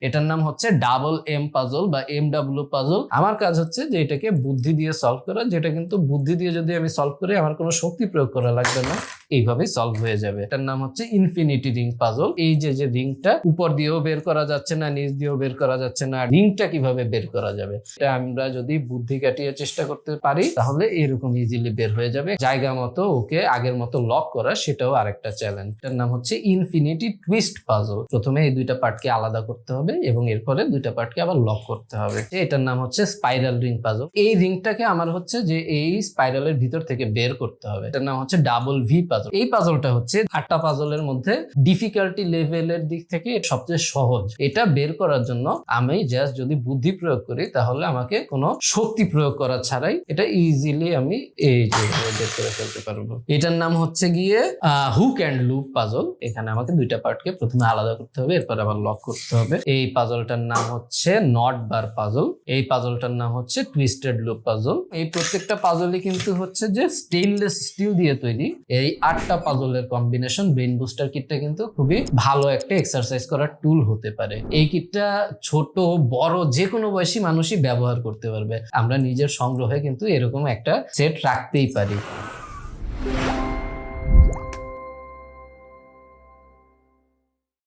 এটার নাম হচ্ছে ডাবল এম পাজল বা MW পাজল। আমার কাজ হচ্ছে যে এটাকে বুদ্ধি দিয়ে সলভ করা, যেটা কিন্তু বুদ্ধি দিয়ে যদি আমি সলভ করি আমার কোনো শক্তি প্রয়োগ করা লাগবে না, এইভাবেই সলভ হয়ে যাবে। এটার নাম হচ্ছে ইনফিনিটি রিং পাজল। এই যে রিংটা উপর দিয়েও বের করা যাচ্ছে না, নিচ দিয়েও বের করা যাচ্ছে না, রিংটা কিভাবে বের করা যাবে, এটা আমরা যদি বুদ্ধি কাটিয়ে চেষ্টা করতে পারি তাহলে এরকম ইজিলি বের হয়ে যাবে। জায়গা মতো ওকে আগের মতো লক করা, সেটাও আরেকটা চ্যালেঞ্জ। এটার নাম হচ্ছে ইনফিনিটি টুইস্ট পাজল। প্রথমে এই দুইটা পার্টকে আলাদা করতে হবে এবং এরপরে দুইটা পার্টকে আবার লক করতে হবে। এটার নাম হচ্ছে স্পাইরাল রিং পাজল। এই রিংটাকে আমার হচ্ছে যে এই স্পাইরালের ভিতর থেকে বের করতে হবে। এটার নাম হচ্ছে ডাবল ভি পাজল। এই পাজলটা হচ্ছে 8টা পাজলের মধ্যে ডিফিকাল্টি লেভেলের দিক থেকে সবচেয়ে সহজ। এটা বের করার জন্য আমি জাস্ট যদি বুদ্ধি প্রয়োগ করি তাহলে আমাকে কোনো শক্তি প্রয়োগ করা ছাড়াই এটা ইজিলি আমি এই যে বের করে ফেলতে পারবো। এটার নাম হচ্ছে গিয়ে হুক অ্যান্ড লুপ পাজল। এখানে আমাকে দুইটা পার্টকে প্রথমে আলাদা করতে হবে, এরপর আবার লক করতে হবে। এই পাজলটার নাম হচ্ছে নট বার পাজল। এই পাজলটার নাম হচ্ছে টুইস্টেড লুপ পাজল। এই প্রত্যেকটা পাজলই কিন্তু হচ্ছে যে স্টেইনলেস স্টিল দিয়ে তৈরি। এই 8টা পাজলের কম্বিনেশন ব্রেইন বুস্টার কিটটা কিন্তু খুবই ভালো একটা এক্সারসাইজ করার টুল হতে পারে। এই কিটটা ছোট বড় যে কোনো বয়সী মানুষই ব্যবহার করতে পারবে। আমরা নিজের সংগ্রহে কিন্তু এরকম একটা সেট রাখতেই পারি।